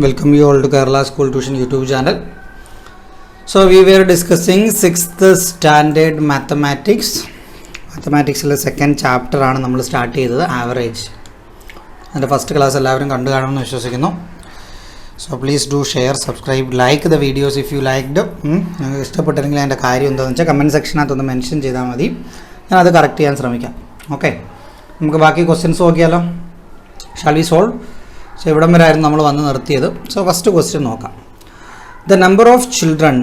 Welcome you all to Kerala School Tuition YouTube channel. So we were discussing 6th standard mathematics. Mathematics second chapter ആണ് നമ്മൾ start ചെയ്തത് average. അതിൻ്റെ first class എല്ലാവരും കണ്ടു കാണുമെന്ന് വിശ്വസിക്കുന്നു. So please do share, subscribe, like the videos if you liked. നിങ്ങൾക്ക് ഇഷ്ടപ്പെട്ടില്ലെങ്കിൽ അതിൻ്റെ കാര്യം എന്താണെന്ന് വെച്ചാൽ കമൻറ്റ് സെക്ഷനകത്തൊന്ന് മെൻഷൻ ചെയ്താൽ മതി. ഞാൻ അത് കറക്റ്റ് ചെയ്യാൻ ശ്രമിക്കാം. ഓക്കെ, നമുക്ക് ബാക്കി ക്വസ്റ്റ്യൻസ് നോക്കിയാലോ. Shall we solve? സോ ഇവിടം വരെയായിരുന്നു നമ്മൾ വന്ന് നിർത്തിയത്. സോ ഫസ്റ്റ് ക്വസ്റ്റ്യൻ നോക്കാം. The number of children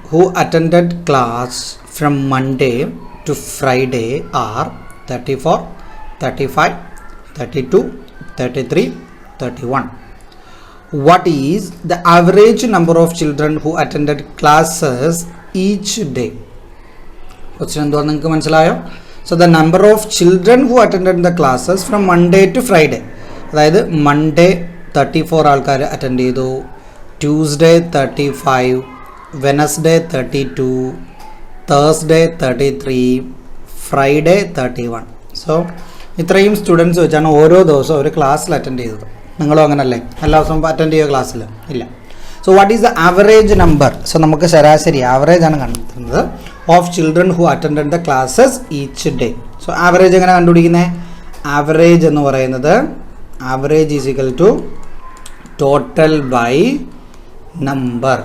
who attended class from Monday to Friday are 34, 35, 32, 33, 31. What is the average number of children who attended classes each day? Question എന്തുവാണെന്ന് നിങ്ങൾക്ക് മനസ്സിലായോ? So the number of children who attended the classes from Monday to Friday, അതായത് Monday 34 ആൾക്കാർ attend ചെയ്തു, Tuesday 35, Wednesday 32, Thursday 33, Friday 31. So ഇത്രയും students വെച്ചാണ് ഓരോ ദിവസവും ഒരു ക്ലാസ്സിൽ അറ്റൻഡ് ചെയ്തത്. നിങ്ങളും അങ്ങനല്ലേ? എല്ലാ ദിവസവും അറ്റൻഡ് ചെയ്യുക ക്ലാസ്സിൽ? ഇല്ല. So what is the average number? So നമുക്ക് ശരാശരി ആവറേജ് ആണ് കണ്ടെത്തുന്നത് of children who attended the classes each day. So average എങ്ങനെ കണ്ടുപിടിക്കുന്നത്? ആവറേജ് എന്ന് പറയുന്നത് average is equal to total by number.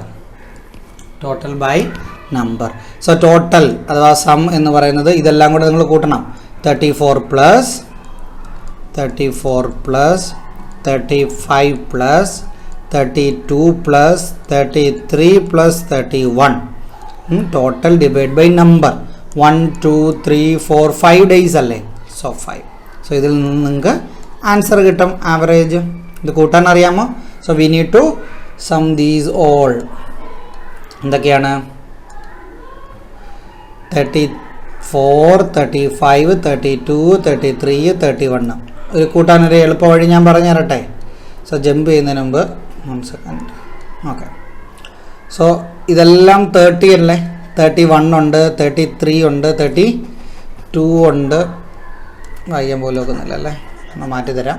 Total by number. So total അഥവാ sum എന്ന് പറയുന്നത് ഇതെല്ലാം കൂടെ നിങ്ങൾ കൂട്ടണം. 34 plus 35 plus 32 plus 33 plus 31. Total divide by number. 1 2 3 4 5 days അല്ലേ? സോ 5. സോ ഇതിൽ നിന്ന് നിങ്ങൾക്ക് ആൻസർ കിട്ടും, ആവറേജ്. ഇത് കൂട്ടാൻ അറിയാമോ? So we need to sum these all. എന്തൊക്കെയാണ്? 34, 35, 32, 33, 31. ഒരു കൂട്ടാനൊരു എളുപ്പ വഴി ഞാൻ പറഞ്ഞു തരട്ടെ. സോ ജമ്പ് ചെയ്യുന്നതിന് മുമ്പ് 1 സെക്കൻഡ്. ഓക്കെ, സോ ഇതെല്ലാം 30 അല്ലേ? 31 ഉണ്ട്, 33 ഉണ്ട്, 32 ഉണ്ട്. വായിക്കാൻ പോലും നോക്കുന്നില്ല അല്ലേ? ഒന്ന് മാറ്റി തരാം.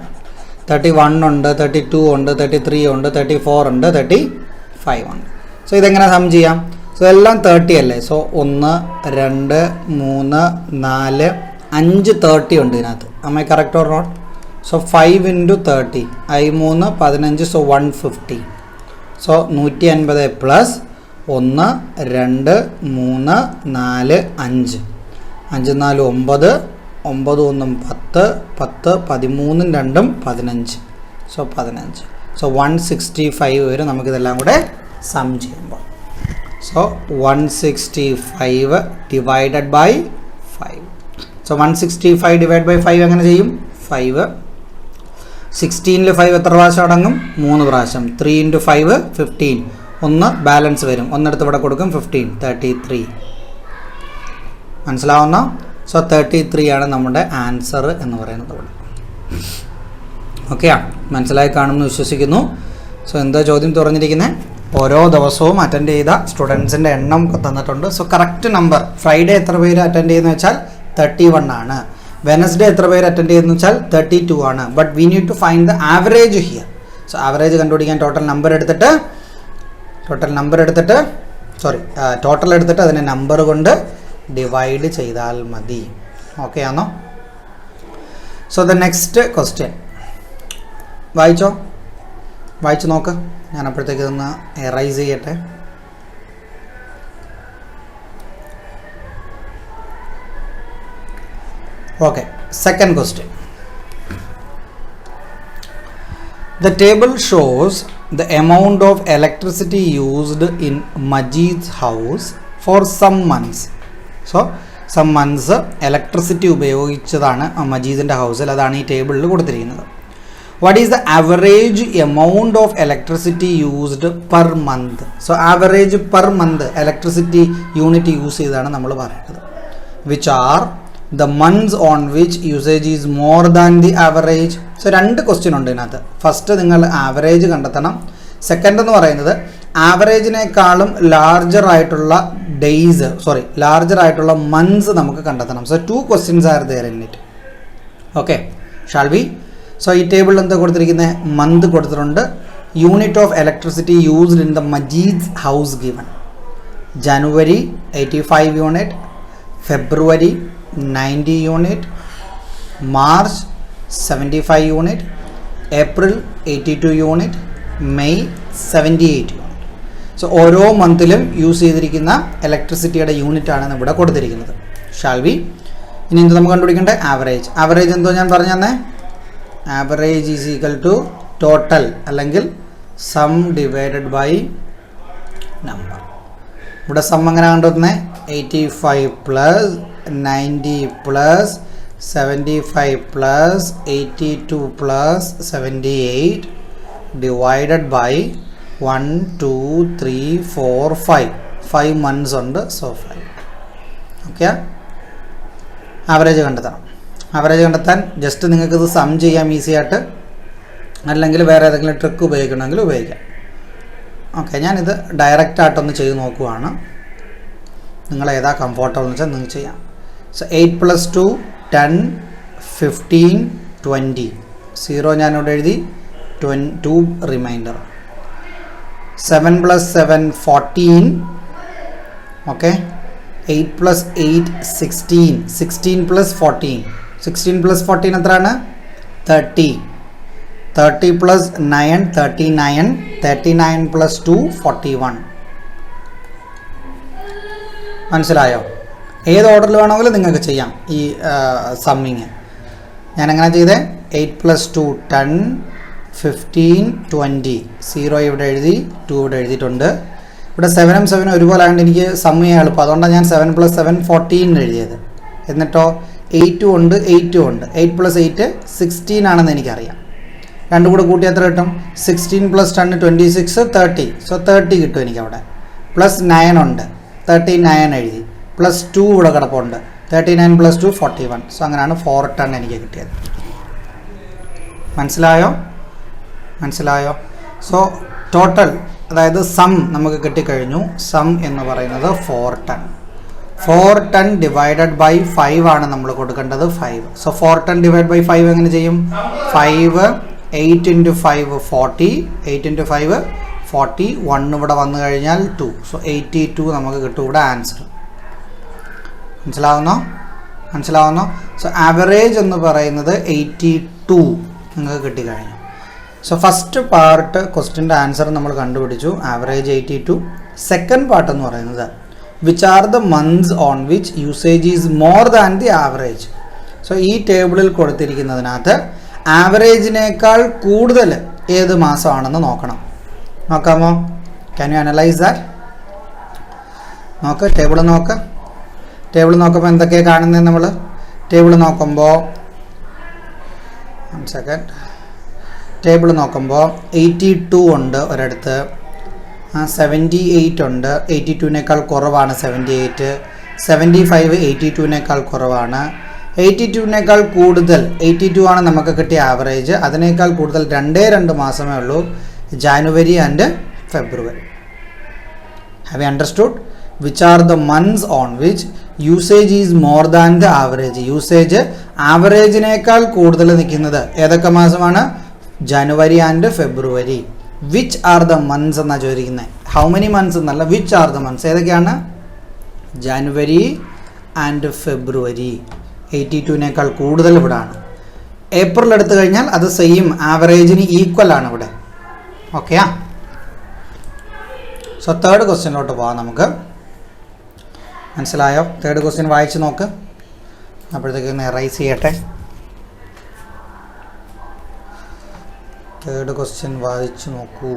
31 ഉണ്ട്, 32 ഉണ്ട്, 33 ഉണ്ട്, 34 ഉണ്ട്, 35 ഉണ്ട്. സോ ഇതെങ്ങനെ സം ചെയ്യാം? സോ എല്ലാം 30 അല്ലേ? സോ 1 2 3 4 5 30 ഉണ്ട് ഇതിനകത്ത്. am I correct or not? So 5 into 30 3 15. So 150. So 150 plus 1 2 3 4 5 5 4 9 9 1 10 10 13 2 15. So 15. So 165 വരെ നമുക്കിതെല്ലാം കൂടെ സം ചെയ്യുമ്പോൾ. So 165 divided by 5. So 165 divide by 5 എങ്ങനെ ചെയ്യും? 5 16ൽ 5 എത്ര പ്രാവശ്യം അടങ്ങും? 3 പ്രാവശ്യം. 3 into 5 15. 1 ബാലൻസ് വരും, ഒന്നെടുത്ത് ഇവിടെ കൊടുക്കും. 15 33. മനസ്സിലാവുന്ന? സോ 33 ആണ് നമ്മുടെ ആൻസർ എന്ന് പറയുന്നത് ഇവിടെ. ഓക്കെയാ? മനസ്സിലായി കാണുമെന്ന് വിശ്വസിക്കുന്നു. സോ എന്താ ചോദ്യം തുറന്നിരിക്കുന്നത്? ഓരോ ദിവസവും അറ്റൻഡ് ചെയ്ത സ്റ്റുഡൻസിൻ്റെ എണ്ണം തന്നിട്ടുണ്ട്. So correct number. ഫ്രൈഡേ എത്ര പേര് അറ്റൻഡ് ചെയ്യുന്നത് വെച്ചാൽ 31 ആണ്. വെനസ്ഡേ എത്ര പേര് അറ്റൻഡ് ചെയ്തെന്ന് വെച്ചാൽ 32 ആണ്. But we need to find the average here. So average കണ്ടുപിടിക്കാൻ ടോട്ടൽ എടുത്തിട്ട് അതിനെ നമ്പർ കൊണ്ട് ഡിവൈഡ് ചെയ്താൽ മതി. ഓക്കെ ആണോ? സോ ദ നെക്സ്റ്റ് ക്വസ്റ്റ്യൻ വായിച്ചു നോക്ക്. ഞാൻ അപ്പോഴത്തേക്ക് ഇതൊന്ന് എറൈസ് ചെയ്യട്ടെ. Okay, second question. The table shows the amount of electricity used in Majid's house for some months. So some months electricity ഉപയോഗിച്ചതാണ് മജീദിൻ്റെ ഹൗസിൽ. അതാണ് ഈ ടേബിളിൽ കൊടുത്തിരിക്കുന്നത്. What is the average amount of electricity used per month? So average per month electricity unit use ചെയ്താണ് നമ്മൾ പറയുന്നത്. Which are the months on which usage is more than the average? So 2 question ഉണ്ട് ഇതിനകത്ത്. First നിങ്ങൾ average കണ്ടെത്തണം. Second എന്ന് പറയുന്നത് ആവറേജിനേക്കാളും larger ആയിട്ടുള്ള മന്ത്സ് നമുക്ക് കണ്ടെത്തണം. So 2 questions are there in it. Okay, shall we? So ഈ ടേബിളിൽ എന്താ കൊടുത്തിരിക്കുന്നത്? മന്ത് കൊടുത്തിട്ടുണ്ട്, Unit of electricity used in the Majid's house given. January 85 unit, February 90 unit, March 75 unit, April 82 unit, May 78 unit. So ഓരോ മന്തിലും use ചെയ്തിരിക്കുന്ന ഇലക്ട്രിസിറ്റിയുടെ യൂണിറ്റാണ് ഇവിടെ കൊടുത്തിരിക്കുന്നത്. ഷാൽ വി ഇനി എന്ത് നമുക്ക് കണ്ടുപിടിക്കേണ്ടത്? ആവറേജ്. ആവറേജ് എന്തോ ഞാൻ പറഞ്ഞു തന്നെ, average is equal to total അല്ലെങ്കിൽ സം ഡിവൈഡഡ് ബൈ നമ്പർ. ഇവിടെ സം എങ്ങനെ കണ്ടുവരുന്നത്? 85 plus 90 plus 75 plus 82 plus 78 divided by 1, 2, 3, 4, 5 months ഉണ്ട്. സോ 5. ഓക്കെ, ആവറേജ് കണ്ടെത്തണം. ആവറേജ് കണ്ടെത്താൻ ജസ്റ്റ് നിങ്ങൾക്കിത് സം ചെയ്യാം ഈസി ആയിട്ട്, അല്ലെങ്കിൽ വേറെ ഏതെങ്കിലും ട്രിക്ക് ഉപയോഗിക്കണമെങ്കിൽ ഉപയോഗിക്കാം. ഓക്കെ, ഞാനിത് ഡയറക്റ്റായിട്ടൊന്ന് ചെയ്ത് നോക്കുവാണ്. നിങ്ങൾ ഏതാ കംഫോർട്ടബിൾ എന്ന് വെച്ചാൽ നിങ്ങൾക്ക് ചെയ്യാം. സോ 8 + 2 10 15 20 0 ഞാനിവിടെ എഴുതി, 2 റിമൈൻഡർ. 7 + 7 14. ഓക്കെ, 8 + 8 16. 16 + 14 16 + 14 എത്രയാണ്? 30. 30 + 9 39. 39 + 2 41. മനസ്സിലായോ? ഏത് ഓർഡറിൽ വേണമെങ്കിലും നിങ്ങൾക്ക് ചെയ്യാം ഈ സമ്മിങ്. ഞാനെങ്ങനെ ചെയ്തേ? 8 + 2 10 15 20 0 ഇവിടെ എഴുതി, 2 ഇവിടെ എഴുതിയിട്ടുണ്ട്. ഇവിടെ 7ഉം 7ഉം ഒരുപോലെ ആയതുകൊണ്ട് എനിക്ക് സം ചെയ്യാൻ എളുപ്പം, അതുകൊണ്ടാണ് ഞാൻ 7 + 7 14 എഴുതിയത്. എന്നിട്ടോ 8ഉം ഉണ്ട് 8ഉം ഉണ്ട്. 8 + 8 16 ആണെന്ന് എനിക്കറിയാം. രണ്ടും കൂടെ കൂട്ടി എത്ര കിട്ടും? 16 + 10 26 30. സോ 30 കിട്ടും എനിക്കവിടെ. പ്ലസ് 9 ഉണ്ട്, 39 എഴുതി. പ്ലസ് 2 ഇവിടെ കിടപ്പുണ്ട്, 39 + 2 41. സോ അങ്ങനെയാണ് 410 എനിക്ക് കിട്ടിയത്. മനസ്സിലായോ? സോ ടോട്ടൽ, അതായത് സം നമുക്ക് കിട്ടിക്കഴിഞ്ഞു. സം എന്ന് പറയുന്നത് 410. 410 ഡിവൈഡഡ് ബൈ 5 ആണ് നമ്മൾ കൊടുക്കേണ്ടത്, 5. സോ 410 ഡിവൈഡ് ബൈ 5 എങ്ങനെ ചെയ്യും? 5 8 × 5 40. 8 × 5 40. 1 ഇവിടെ വന്നു കഴിഞ്ഞാൽ 2. സോ 82 നമുക്ക് കിട്ടും ഇവിടെ ആൻസർ. മനസ്സിലാവുന്നോ? സോ ആവറേജ് എന്ന് പറയുന്നത് 82 നിങ്ങൾക്ക് കിട്ടിക്കഴിഞ്ഞു. സോ ഫസ്റ്റ് പാർട്ട് ക്വസ്റ്റ്യൻ്റെ ആൻസർ നമ്മൾ കണ്ടുപിടിച്ചു, ആവറേജ് 82. സെക്കൻഡ് പാർട്ട് എന്ന് പറയുന്നത് which are the months on which usage is more than the average. So ഈ ടേബിളിൽ കൊടുത്തിരിക്കുന്നതിനകത്ത് ആവറേജിനേക്കാൾ കൂടുതൽ ഏത് മാസമാണെന്ന് നോക്കാമോ? Can you analyse that? Table നോക്കുമ്പോൾ എന്തൊക്കെയാണ് കാണുന്നത്? നമ്മൾ ടേബിൾ നോക്കുമ്പോൾ 1 സെക്കൻഡ്. ടേബിൾ നോക്കുമ്പോൾ 82 ഉണ്ട് ഒരിടത്ത്, 78 ഉണ്ട്. 82നേക്കാൾ കുറവാണ് 78. 75 82നേക്കാൾ കുറവാണ്. 82നേക്കാൾ കൂടുതൽ 82 ആണ് നമുക്ക് കിട്ടിയ ആവറേജ്. അതിനേക്കാൾ കൂടുതൽ 2 മാസമേ ഉള്ളൂ, January and February. Have you understood? Which are the months on which usage is more than the average. Usage ആവറേജിനേക്കാൾ കൂടുതൽ നിൽക്കുന്നത് ഏതൊക്കെ മാസമാണ്? January and February. Which are the months എന്നാണ് ചോദിക്കുന്നത്, ഹൗ മെനി മന്ത്സ് എന്നല്ല, വിച്ച് ആർ ദ മന്ത്സ്. ഏതൊക്കെയാണ്? January and ഫെബ്രുവരി. 82നേക്കാൾ കൂടുതൽ ഇവിടെ ആണ്. ഏപ്രിൽ എടുത്തു കഴിഞ്ഞാൽ അത് സെയിം ആവറേജിന് ഈക്വൽ ആണ് ഇവിടെ. ഓക്കെയാ? സോ തേർഡ് ക്വസ്റ്റ്യനിലോട്ട് പോകാം നമുക്ക്. മനസ്സിലായോ? തേർഡ് ക്വസ്റ്റ്യൻ വായിച്ച് നോക്ക്. അപ്പോഴത്തേക്ക് ഒന്ന് എറൈസ് ചെയ്യട്ടെ. തേർഡ് ക്വസ്റ്റ്യൻ വായിച്ച് നോക്കൂ.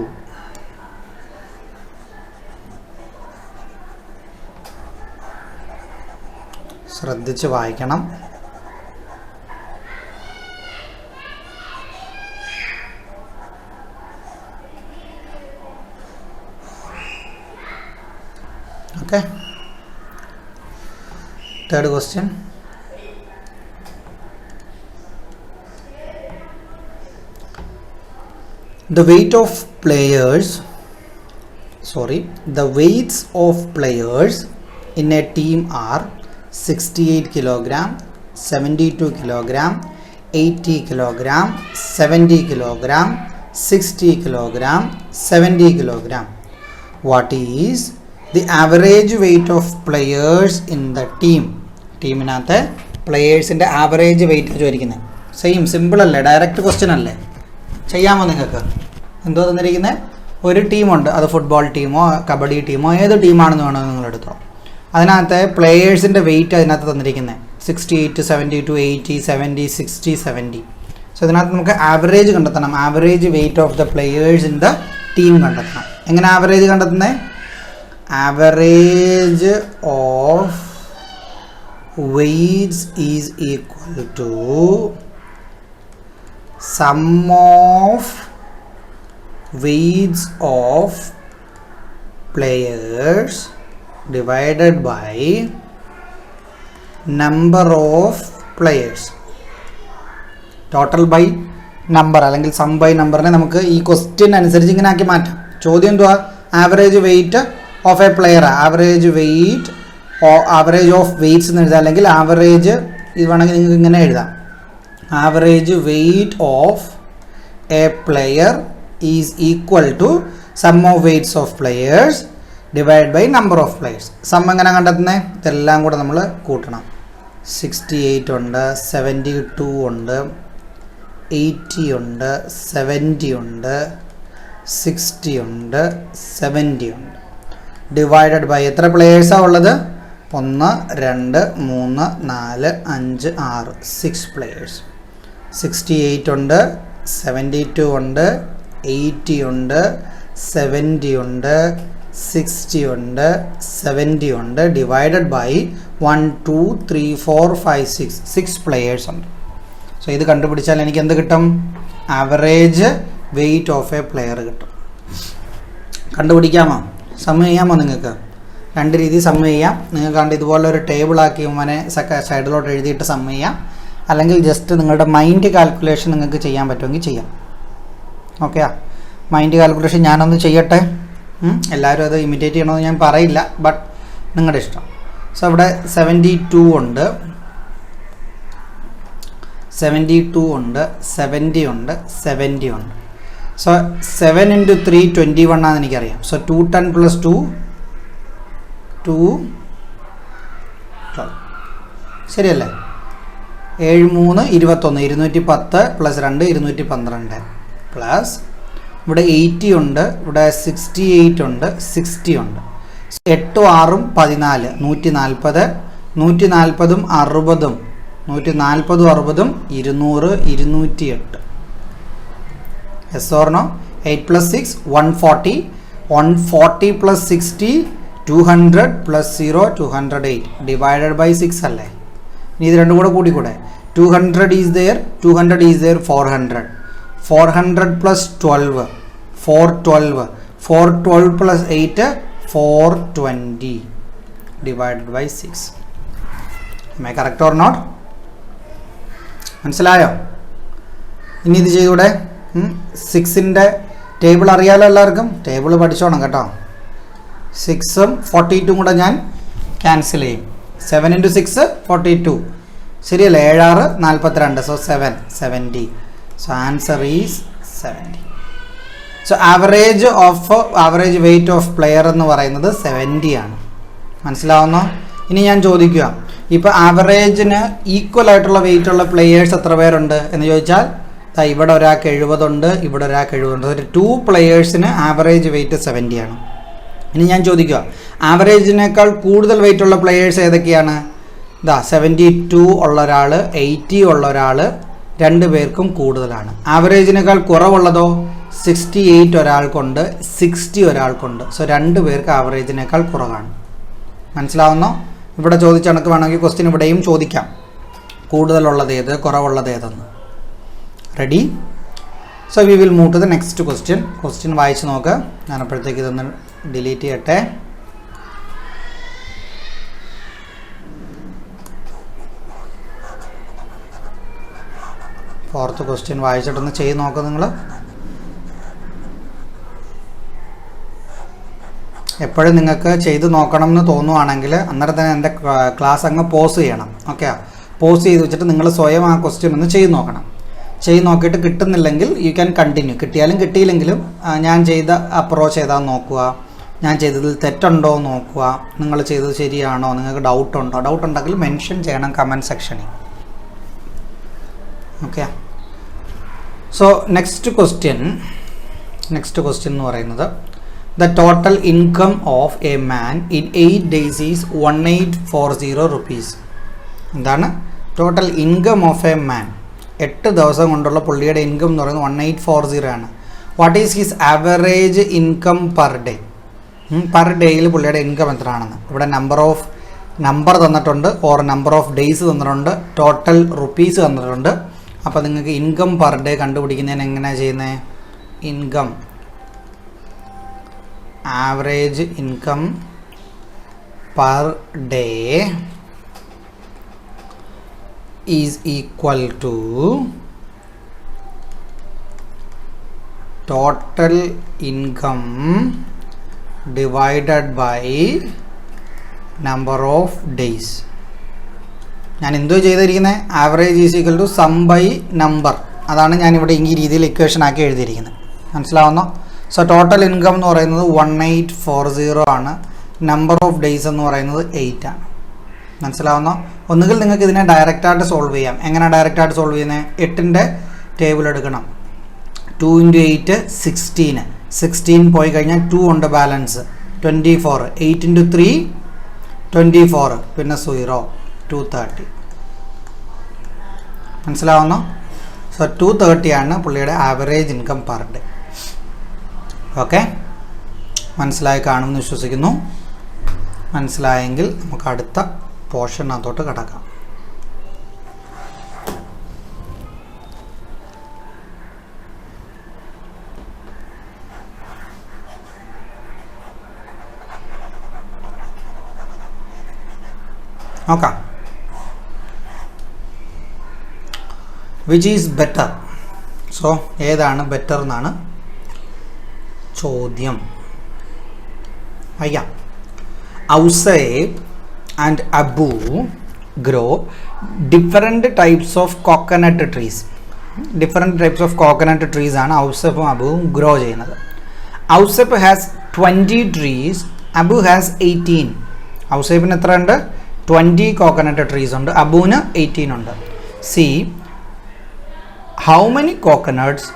ശ്രദ്ധിച്ച് വായിക്കണം. Okay, third question. The weights of players in a team are 68 kilogram, 72 kilogram, 80 kilogram, 70 kilogram, 60 kilogram, 70 kilogram. What is the average weight of players in the team? ടീമിനകത്ത് പ്ലെയേഴ്സിൻ്റെ ആവറേജ് വെയിറ്റ് ചോദിക്കുന്നത്. Same simple അല്ലേ, direct question അല്ലേ, ചെയ്യാമോ നിങ്ങൾക്ക്? എന്തോ തന്നിരിക്കുന്നത്, ഒരു ടീമുണ്ട്, അത് ഫുട്ബോൾ ടീമോ കബഡി ടീമോ ഏത് ടീമാണെന്ന് വേണമെങ്കിൽ നിങ്ങൾ എടുത്തോ. അതിനകത്ത് പ്ലെയേഴ്സിൻ്റെ വെയിറ്റ് അതിനകത്ത് തന്നിരിക്കുന്നത് 68, 72, 80, 70, 60, 70. സോ ഇതിനകത്ത് നമുക്ക് ആവറേജ് കണ്ടെത്തണം. Average weight of the players in the team കണ്ടെത്തണം. എങ്ങനെ ആവറേജ് കണ്ടെത്തുന്നത്? Average of weights is equal to sum of weights of players divided by number of players. Total by number അല്ലെങ്കിൽ sum by നമ്പറിനെ നമുക്ക് ഈ question അനുസരിച്ച് ഇങ്ങനെ ആക്കി മാറ്റാം. ചോദ്യം എന്തുവാ? Average weight of a player. Average weight average of weights എന്ന് എഴുതാം, അല്ലെങ്കിൽ ആവറേജ് ഇത് വേണമെങ്കിൽ നിങ്ങൾക്ക് ഇങ്ങനെ എഴുതാം. Average weight of a player is equal to sum of weights of players divide by number of players. Sum എങ്ങനെ കണ്ടെത്തുന്നത്? ഇതെല്ലാം കൂടെ നമ്മൾ കൂട്ടണം. 68 ഉണ്ട്, 72 ഉണ്ട്, 80 ഉണ്ട്, 70 ഉണ്ട്, 60 ഉണ്ട്, 70 ഉണ്ട്. ഡിവൈഡഡ് ബൈ എത്ര പ്ലെയേഴ്സാണ് ഉള്ളത്? 1, 2, 3, 4, 5, 6, 6 പ്ലെയേഴ്സ്. 68 ഉണ്ട്, 72 ഉണ്ട്, 80 ഉണ്ട്, 70 ഉണ്ട്, 60 ഉണ്ട്, 70 ഉണ്ട്. ഡിവൈഡഡ് ബൈ 1, 2, 3, 4, 5, 6 പ്ലെയേഴ്സ് ഉണ്ട്. സോ ഇത് കണ്ടുപിടിച്ചാൽ എനിക്ക് എന്ത് കിട്ടും? Average weight of a player കിട്ടും. കണ്ടുപിടിക്കാമോ? സം ചെയ്യാമോ? നിങ്ങൾക്ക് രണ്ട് രീതി സം ചെയ്യാം. നിങ്ങൾക്ക് കണ്ട് ഇതുപോലെ ഒരു ടേബിളാക്കി മോനെ സൈഡിലോട്ട് എഴുതിയിട്ട് സം ചെയ്യാം, അല്ലെങ്കിൽ ജസ്റ്റ് നിങ്ങളുടെ മൈൻഡ് കാൽക്കുലേഷൻ നിങ്ങൾക്ക് ചെയ്യാൻ പറ്റുമെങ്കിൽ ചെയ്യാം. ഓക്കെയാ? മൈൻഡ് കാൽക്കുലേഷൻ ഞാനൊന്ന് ചെയ്യട്ടെ. എല്ലാവരും അത് ഇമിറ്റേറ്റ് ചെയ്യണമെന്ന് ഞാൻ പറയില്ല, ബട്ട് നിങ്ങളുടെ ഇഷ്ടം. സോ ഇവിടെ 72 ഉണ്ട്, 72 ഉണ്ട്, 70 ഉണ്ട്, 70 ഉണ്ട്. സോ 7 × 3 21 ആണെന്ന് എനിക്കറിയാം. സോ 210 + 2 212. ശരിയല്ലേ? 7 3 21, 210 + 2 212 പ്ലസ് ഇവിടെ 80 ഉണ്ട്, ഇവിടെ 68 ഉണ്ട്, 60 ഉണ്ട്. 8 6 14, 140, 140 60, 140 60, 200, 208. Yes or no? 8 + 6 140, 140 + 60 200 + 0 208 divided by 6 അല്ലേ? ഇനി ഇത് രണ്ടും കൂടെ കൂടിക്കൂടെ? 200 is there, 200 is there, 400 400 + 12 412 412 + 8 420 divided by 6. Am I correct or not? മനസ്സിലായോ? ഇനി ഇത് ചെയ്തൂടെ? 6ൻ്റെ ടേബിൾ അറിയാലോ എല്ലാവർക്കും? ടേബിൾ പഠിച്ചോണം കേട്ടോ. 6ഉം 42 കൂടെ ഞാൻ ക്യാൻസൽ ചെയ്യും. 7 × 6 42. ശരിയല്ലേ? 7 6 42. So 7 70. So answer is 70. So average weight of player എന്ന് പറയുന്നത് 70 ആണ്. മനസ്സിലാവുന്നോ? ഇനി ഞാൻ ചോദിക്കുക, ഇപ്പോൾ ആവറേജിന് ഈക്വൽ ആയിട്ടുള്ള വെയിറ്റ് ഉള്ള പ്ലെയേഴ്സ് എത്ര പേരുണ്ട് എന്ന് ചോദിച്ചാൽ, ഇവിടെ ഒരാൾക്ക് 70 ഉണ്ട്, ഇവിടെ ഒരാൾക്ക് 70 ഉണ്ട്. ഒരു 2 പ്ലെയേഴ്സിന് ആവറേജ് വെയിറ്റ് 70 ആണ്. ഇനി ഞാൻ ചോദിക്കുക, ആവറേജിനേക്കാൾ കൂടുതൽ വെയിറ്റ് ഉള്ള പ്ലെയേഴ്സ് ഏതൊക്കെയാണ്? 72 ഉള്ള ഒരാൾ, 80 ഉള്ള ഒരാൾ, 2 പേർക്കും കൂടുതലാണ്. ആവറേജിനേക്കാൾ കുറവുള്ളതോ 68 ഒരാൾക്കുണ്ട്, 60 ഒരാൾക്കുണ്ട്. സോ 2 പേർക്ക് ആവറേജിനേക്കാൾ കുറവാണ്. മനസ്സിലാവുന്നോ? ഇവിടെ ചോദിച്ച കണക്ക് വേണമെങ്കിൽ ക്വസ്റ്റ്യൻ ഇവിടെയും ചോദിക്കാം, കൂടുതലുള്ളത് ഏത്, കുറവുള്ളത് ഏതെന്ന്. Ready? So we will move to the next question. Question വായിച്ച് നോക്ക്. ഞാനപ്പോഴത്തേക്ക് ഇതൊന്ന് ഡിലീറ്റ് ചെയ്യട്ടെ. ഫോർത്ത് ക്വസ്റ്റ്യൻ വായിച്ചിട്ടൊന്ന് ചെയ്ത് നോക്കുക നിങ്ങൾ. എപ്പോഴും നിങ്ങൾക്ക് ചെയ്ത് നോക്കണം എന്ന് തോന്നുവാണെങ്കിൽ അന്നേരം തന്നെ എൻ്റെ ക്ലാസ് അങ്ങ് പോസ് ചെയ്യണം. ഓക്കെ? പോസ് ചെയ്ത് വെച്ചിട്ട് നിങ്ങൾ സ്വയം ആ ക്വസ്റ്റ്യൻ ഒന്ന് ചെയ്ത് നോക്കണം. ചെയ്ത് നോക്കിയിട്ട് കിട്ടുന്നില്ലെങ്കിൽ യു ക്യാൻ കണ്ടിന്യൂ. കിട്ടിയാലും കിട്ടിയില്ലെങ്കിലും ഞാൻ ചെയ്ത അപ്രോച്ച് ഏതാണെന്ന് നോക്കുക, ഞാൻ ചെയ്തതിൽ തെറ്റുണ്ടോ എന്ന് നോക്കുക, നിങ്ങൾ ചെയ്തത് ശരിയാണോ, നിങ്ങൾക്ക് ഡൗട്ട് ഉണ്ടെങ്കിൽ മെൻഷൻ ചെയ്യണം കമൻറ്റ് സെക്ഷനിൽ. ഓക്കെ. സോ നെക്സ്റ്റ് ക്വസ്റ്റ്യൻ എന്ന് പറയുന്നത് the total income of a man in 8 days is 1840 rupees. എന്താണ് total income of a man? 8 ദിവസം കൊണ്ടുള്ള പുള്ളിയുടെ ഇൻകം എന്ന് പറയുന്നത് 1840 ആണ്. What is his average income per day? Per ഡേയിൽ പുള്ളിയുടെ ഇൻകം എത്രയാണെന്ന് ഇവിടെ നമ്പർ തന്നിട്ടുണ്ട്, ഓർ നമ്പർ ഓഫ് ഡേയ്സ് തന്നിട്ടുണ്ട്, ടോട്ടൽ റുപ്പീസ് തന്നിട്ടുണ്ട്. അപ്പോൾ നിങ്ങൾക്ക് ഇൻകം പെർ ഡേ കണ്ടുപിടിക്കുന്നതിന് എങ്ങനെയാണ് ചെയ്യുന്നത്? Income average income per day is equal to total income divided by number of days. ഞാൻ എന്തോ ചെയ്തിരിക്കുന്നത്? Average is equal to sum by number. അതാണ് ഞാനിവിടെ ഈ രീതിയിൽ ഇക്വേഷൻ ആക്കി എഴുതിയിരിക്കുന്നത്. മനസ്സിലാവുന്നോ? സോ ടോട്ടൽ ഇൻകം എന്ന് പറയുന്നത് 1840 ആണ്. നമ്പർ ഓഫ് ഡേയ്സ് എന്ന് പറയുന്നത് 8 ആണ്. മനസ്സിലാവുന്നോ? ഒന്നുകിൽ നിങ്ങൾക്ക് ഇതിനെ ഡയറക്റ്റായിട്ട് സോൾവ് ചെയ്യാം. എങ്ങനെ ഡയറക്റ്റായിട്ട് സോൾവ് ചെയ്യുന്നത്? 8ൻ്റെ ടേബിൾ എടുക്കണം. 2 × 8 16. 16 പോയി കഴിഞ്ഞാൽ 2 ഉണ്ട് ബാലൻസ് 24. 8 × 3 24, പിന്നെ 0 230. മനസ്സിലാവുന്നോ? സോ 230 ആണ് പുള്ളിയുടെ average income per day. Okay, മനസ്സിലായി കാണുമെന്ന് വിശ്വസിക്കുന്നു. മനസ്സിലായെങ്കിൽ നമുക്ക് അടുത്ത പോർഷനകത്തോട്ട് കിടക്കാം. നോക്കാം. Which is better? സോ ഏതാണ് ബെറ്റർ എന്നാണ് ചോദ്യം. അയ്യാ, Ouseph and Abu grow different types of coconut trees. Different types of coconut trees ആണ് ഔസേബും അബുവും ഗ്രോ ചെയ്യുന്നത്. Ouseph has 20 trees, Abu has 18. ഔസേബിന് എത്ര ഉണ്ട്? 20 കോക്കനട്ട് ട്രീസ് ഉണ്ട്, അബുവിന് 18 ഉണ്ട്. C how many coconuts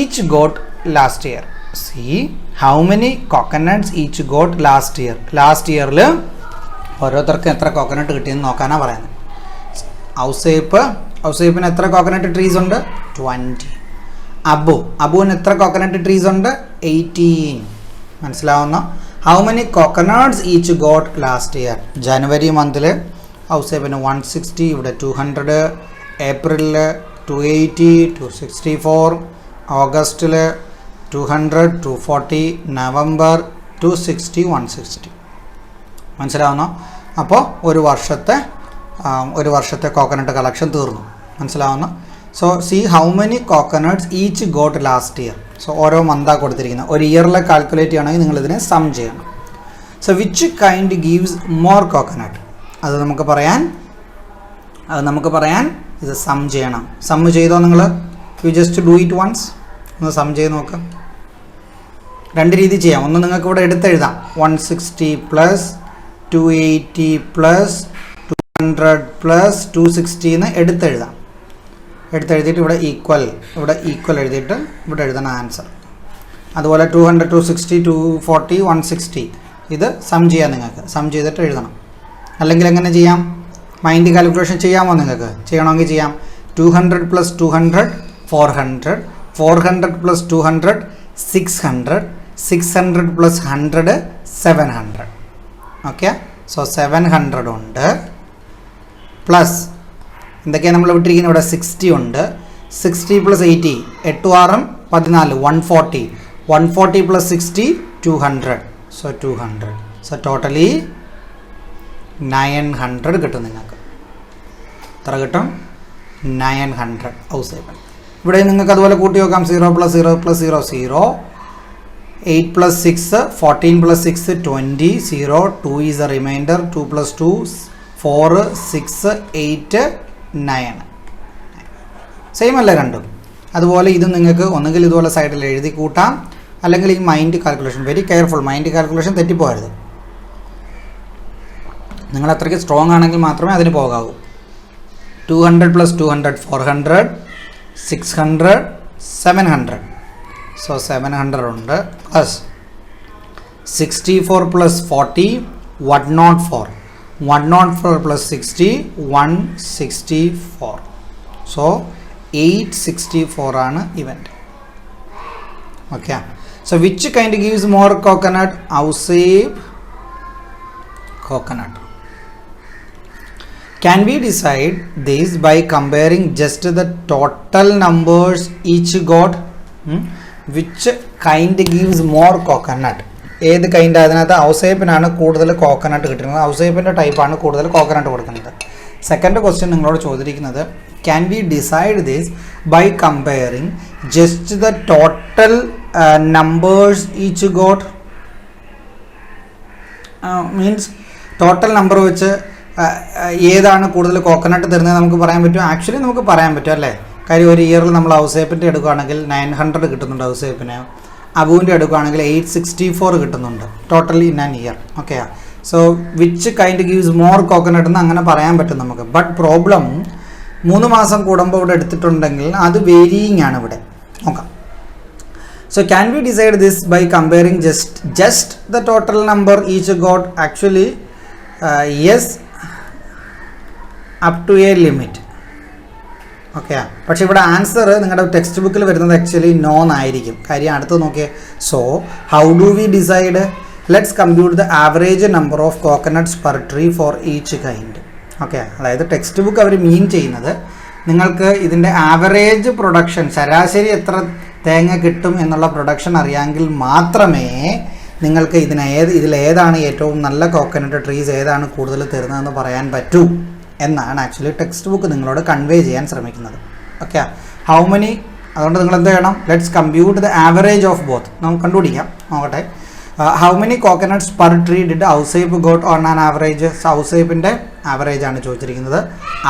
each got last year. See how many coconuts each got last year. Last ഇയറിൽ ഓരോരുത്തർക്കും എത്ര coconut കിട്ടിയെന്ന് നോക്കാനാണ് പറയുന്നത്. ഔസേപ്പിന് എത്ര കോക്കനട്ട് ട്രീസ് ഉണ്ട്? 20. അബുവിന് എത്ര കോക്കനട്ട് ട്രീസ് ഉണ്ട്? 18. മനസ്സിലാവുന്ന? How many coconuts each got last year? January മന്തിൽ ഔസേപ്പിന് 160, ഇവിടെ 200, ഏപ്രിലിൽ 280, 264, ഓഗസ്റ്റിൽ 200, 240, നവംബർ 260, 160. മനസ്സിലാവുന്നോ? അപ്പോൾ ഒരു വർഷത്തെ കോക്കനട്ട് കളക്ഷൻ തീർന്നു. മനസ്സിലാവുന്നു? So see how many coconuts each got last year. So ഓരോ മന്താണ് കൊടുത്തിരിക്കുന്നത്. ഒരു ഇയറിലെ കാൽക്കുലേറ്റ് ചെയ്യണമെങ്കിൽ നിങ്ങളിതിനെ സം ചെയ്യണം. So which kind gives more coconut? അത് നമുക്ക് പറയാൻ ഇത് സം ചെയ്യണം. സം ചെയ്തോ നിങ്ങൾ? You just do it once. ഒന്ന് സം ചെയ്ത് നോക്കാം. രണ്ട് രീതി ചെയ്യാം. ഒന്ന് നിങ്ങൾക്ക് ഇവിടെ എടുത്തെഴുതാം. 160 പ്ലസ് 280 പ്ലസ് 200 പ്ലസ് 260 എന്ന് എടുത്തെഴുതാം. എടുത്തെഴുതിയിട്ട് ഇവിടെ ഈക്വൽ എഴുതിയിട്ട് ഇവിടെ എഴുതണം ആൻസർ. അതുപോലെ 200, 260, 240, 160 ഇത് സം ചെയ്യാം. നിങ്ങൾക്ക് സം ചെയ്തിട്ട് എഴുതണം. അല്ലെങ്കിൽ എങ്ങനെ ചെയ്യാം? മൈൻഡ് കാൽക്കുലേഷൻ ചെയ്യാമോ നിങ്ങൾക്ക്? ചെയ്യണമെങ്കിൽ ചെയ്യാം. 200 plus 200 400, 400 plus 200 600, 600 plus 100 700. Okay, so 700 ഉണ്ട്. പ്ലസ് എന്തൊക്കെയാണ് നമ്മൾ വിട്ടിരിക്കുന്നത്? ഇവിടെ 60 ഉണ്ട്. 60 plus 80 8 6 14 140, 140 plus 60 200. So 200. So totally 900 കിട്ടും നിങ്ങൾക്ക്. എത്ര കിട്ടും? 900 ഔസേബ്. ഇവിടെ നിങ്ങൾക്ക് അതുപോലെ കൂട്ടി നോക്കാം. 0 plus 0 plus 0 0, 8 plus 6 14 plus 6 20, 0 2 is a reminder, 2 plus 2 4 6 8 9. Same അല്ലേ രണ്ടും? അതുപോലെ ഇത് നിങ്ങൾക്ക് ഒന്നുകിൽ ഇതുപോലെ സൈഡിൽ എഴുതി കൂട്ടാം, അല്ലെങ്കിൽ ഈ mind calculation, very careful, mind calculation തെറ്റിപ്പോകരുത്. നിങ്ങൾ അത്രയ്ക്ക് സ്ട്രോങ് ആണെങ്കിൽ മാത്രമേ അതിന് പോകാവൂ. 200 + 200 400, 600, 700. സോ 700 ഉണ്ട്, പ്ലസ് 64 + 40 104, 104 + 60 164. സോ 864 ആണ് event. Okay. So which kind gives more coconut? Ouseph coconut. Can we decide this by comparing just the total numbers each got? Which kind gives more coconut? ഏത് kind? അതിനകത്ത് ഔസേപ്പിനാണ് കൂടുതൽ coconut കിട്ടുന്നത്, ഔസേപ്പിൻ്റെ ടൈപ്പാണ് കൂടുതൽ coconut കൊടുക്കുന്നത്. Second question നിങ്ങളോട് ചോദിച്ചിരിക്കുന്നത്, can we decide this by comparing just the total numbers each got? Means total number വെച്ച് ഏതാണ് കൂടുതൽ കോക്കനട്ട് തരുന്നത് നമുക്ക് പറയാൻ പറ്റും? ആക്ച്വലി നമുക്ക് പറയാൻ പറ്റും അല്ലേ? കാര്യം ഒരു ഇയറിൽ നമ്മൾ ഔസേപ്പിൻ്റെ എടുക്കുകയാണെങ്കിൽ 900 കിട്ടുന്നുണ്ട് ഔസേപ്പിന്, അബുവിൻ്റെ എടുക്കുകയാണെങ്കിൽ 864 കിട്ടുന്നുണ്ട് total in an year. Okay. So which kind gives more coconut എന്ന് അങ്ങനെ പറയാൻ പറ്റും നമുക്ക്. ബട്ട് പ്രോബ്ലം 3 മാസം കൂടുമ്പോൾ ഇവിടെ എടുത്തിട്ടുണ്ടെങ്കിൽ അത് വേരിയിങ് ആണ് ഇവിടെ. നോക്കാം. So can we decide this by comparing just the total number each got? Actually yes, up to a limit. Okay. പക്ഷേ ഇവിടെ ആൻസർ നിങ്ങളുടെ ടെക്സ്റ്റ് ബുക്കിൽ വരുന്നത് ആക്ച്വലി നോ എന്നായിരിക്കും. കാര്യം അടുത്ത് നോക്കിയേ. So how do we decide? Let's compute the average number of coconuts per tree for each kind. Okay. അതായത് ടെക്സ്റ്റ് ബുക്ക് അവർ മീൻ ചെയ്യുന്നത് നിങ്ങൾക്ക് ഇതിൻ്റെ ആവറേജ് പ്രൊഡക്ഷൻ, ശരാശരി എത്ര തേങ്ങ കിട്ടും എന്നുള്ള പ്രൊഡക്ഷൻ അറിയാമെങ്കിൽ മാത്രമേ നിങ്ങൾക്ക് ഇതിലേതാണ് ഏറ്റവും നല്ല കോക്കനട്ട് ട്രീസ്, ഏതാണ് കൂടുതൽ തരുന്നതെന്ന് പറയാൻ പറ്റൂ എന്നാണ് ആക്ച്വലി ടെക്സ്റ്റ് ബുക്ക് നിങ്ങളോട് കൺവേ ചെയ്യാൻ ശ്രമിക്കുന്നത്. ഓക്കെ. ഹൗ മെനി, അതുകൊണ്ട് നിങ്ങൾ എന്ത് ചെയ്യണം? Let's compute the average of both. നമുക്ക് കണ്ടുപിടിക്കാം. നോക്കട്ടെ. How many coconuts per tree did Ouseph got on an average? ഔസേപ്പിൻ്റെ ആവറേജ് ആണ് ചോദിച്ചിരിക്കുന്നത്,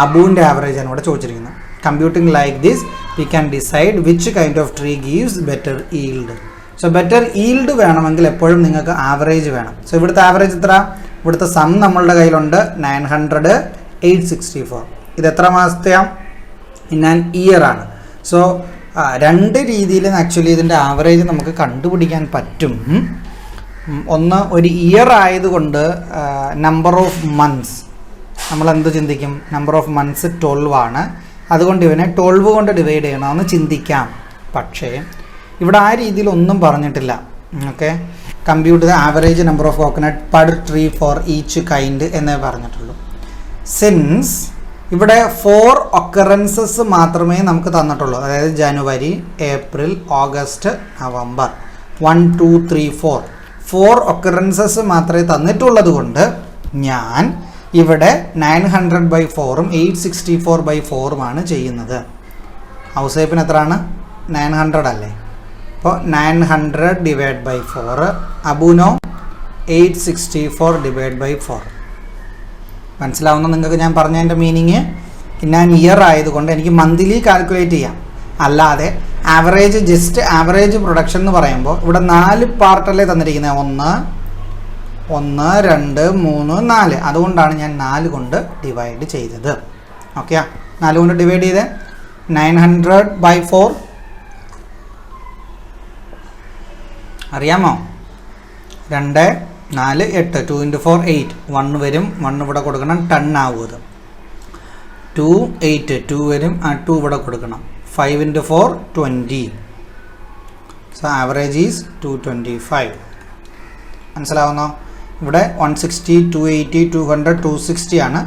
അബുവിൻ്റെ ആവറേജ് ആണ് ഇവിടെ ചോദിച്ചിരിക്കുന്നത്. Computing like this we can decide which kind of tree gives better yield. So better yield വേണമെങ്കിൽ എപ്പോഴും നിങ്ങൾക്ക് ആവറേജ് വേണം. സോ ഇവിടുത്തെ ആവറേജ് എത്ര? ഇവിടുത്തെ സം നമ്മളുടെ കയ്യിലുണ്ട് 900, 864. ഇത് എത്ര മാസത്തെയാണ്? ഇൻ ആൻ ഇയർ ആണ്. സോ രണ്ട് രീതിയിൽ ആക്ച്വലി ഇതിൻ്റെ ആവറേജ് നമുക്ക് കണ്ടുപിടിക്കാൻ പറ്റും. ഒന്ന്, ഒരു ഇയർ ആയതുകൊണ്ട് നമ്പർ ഓഫ് മന്ത്സ് നമ്മളെന്ത് ചിന്തിക്കും? നമ്പർ ഓഫ് മന്ത്സ് 12 ആണ്, അതുകൊണ്ട് ഇവനെ 12 കൊണ്ട് ഡിവൈഡ് ചെയ്യണമെന്ന് ചിന്തിക്കാം. പക്ഷേ ഇവിടെ ആ രീതിയിൽ ഒന്നും പറഞ്ഞിട്ടില്ല. Okay. Compute the average number of coconut per tree for each kind എന്നേ പറഞ്ഞിട്ടുള്ളൂ. സിൻസ് ഇവിടെ 4 ഒക്കറൻസസ് മാത്രമേ നമുക്ക് തന്നിട്ടുള്ളൂ, അതായത് ജനുവരി, ഏപ്രിൽ, ഓഗസ്റ്റ്, നവംബർ, 1 2 3 4 ഒക്കറൻസസ് മാത്രമേ തന്നിട്ടുള്ളത് കൊണ്ട് ഞാൻ ഇവിടെ 900/4 864/4 ചെയ്യുന്നത്. ഔസേപ്പിന് എത്രയാണ്? 900 അല്ലേ? അപ്പോൾ 900/4. അബുനോ 864/4. മനസ്സിലാവുന്ന നിങ്ങൾക്ക് ഞാൻ പറഞ്ഞതിൻ്റെ മീനിങ്? ഞാൻ ഇയർ ആയതുകൊണ്ട് എനിക്ക് മന്ത്ലി കാൽക്കുലേറ്റ് ചെയ്യാം, അല്ലാതെ ആവറേജ്, ജസ്റ്റ് ആവറേജ് പ്രൊഡക്ഷൻ എന്ന് പറയുമ്പോൾ ഇവിടെ 4 പാർട്ടല്ലേ തന്നിരിക്കുന്നത്. 1 2 3 4. അതുകൊണ്ടാണ് ഞാൻ 4 കൊണ്ട് ഡിവൈഡ് ചെയ്തത്. ഓക്കെ. 4 കൊണ്ട് ഡിവൈഡ് ചെയ്ത് 900/4 അറിയാമോ? 2 4 8 2 × 4 8. 1 വരും, 1 ഇവിടെ കൊടുക്കണം, 10 ആവും. 2 8 2 വരും, 2 ഇവിടെ കൊടുക്കണം. 5 × 4 20. So average is 225. മനസ്സിലാവുന്നോ? ഇവിടെ 160 280 200 260 ആണ്.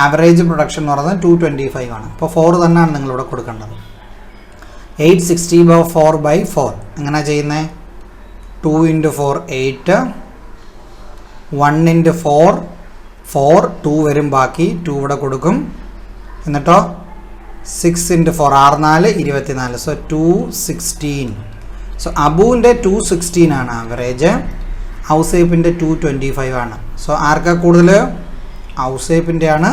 ആവറേജ് പ്രൊഡക്ഷൻ എന്ന് പറയുന്നത് 225 ആണ്. അപ്പോൾ 4 തന്നെയാണ് നിങ്ങളിവിടെ കൊടുക്കേണ്ടത്. 860/4/4 എങ്ങനെയാണ് ചെയ്യുന്നത്? 2 × 4 8, 1 × 4 4, 2 വരും, ബാക്കി 2 ഇവിടെ കൊടുക്കും. എന്നിട്ടോ 6 × 4 6 4 24. സോ 216. സോ അബുവിൻ്റെ 216 ആണ് ആവറേജ്, ഔസേപ്പിൻ്റെ 225 ആണ്. സോ ആർക്കാ കൂടുതൽ? ഔസേപ്പിൻ്റെ ആണ്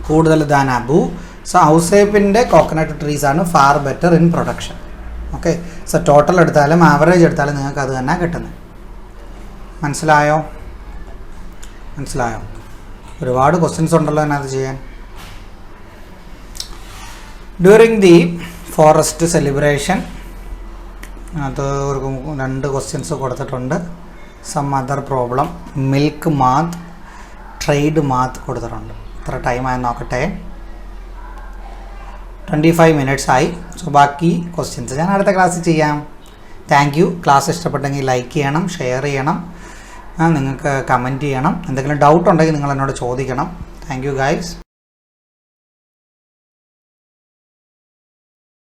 കൂടുതൽ ദാൻ അബു. സോ ഔസേപ്പിൻ്റെ കോക്കനട്ട് ട്രീസ് ആണ് far better in production. Okay, so total എടുത്താലും ആവറേജ് എടുത്താലും നിങ്ങൾക്ക് അത് തന്നെ കിട്ടുന്നത്. മനസ്സിലായോ? ഒരുപാട് ക്വസ്റ്റ്യൻസ് ഉണ്ടല്ലോ അതിനകത്ത് ചെയ്യാൻ. ഡ്യൂറിങ് ദി ഫോറസ്റ്റ് സെലിബ്രേഷൻ അത് ഒരു 2 ക്വസ്റ്റ്യൻസ് കൊടുത്തിട്ടുണ്ട്. Some other problem, milk math, trade math കൊടുത്തിട്ടുണ്ട്. എത്ര ടൈമായി നോക്കട്ടെ. 25 minutes ആയി. സോ ബാക്കി ക്വസ്റ്റ്യൻസ് ഞാൻ അടുത്ത ക്ലാസ്സിൽ ചെയ്യാം. Thank you. ക്ലാസ് ഇഷ്ടപ്പെട്ടെങ്കിൽ ലൈക്ക് ചെയ്യണം, ഷെയർ ചെയ്യണം, നിങ്ങൾക്ക് കമൻറ്റ് ചെയ്യണം. എന്തെങ്കിലും ഡൗട്ട് ഉണ്ടെങ്കിൽ നിങ്ങൾ എന്നോട് ചോദിക്കണം. Thank you guys.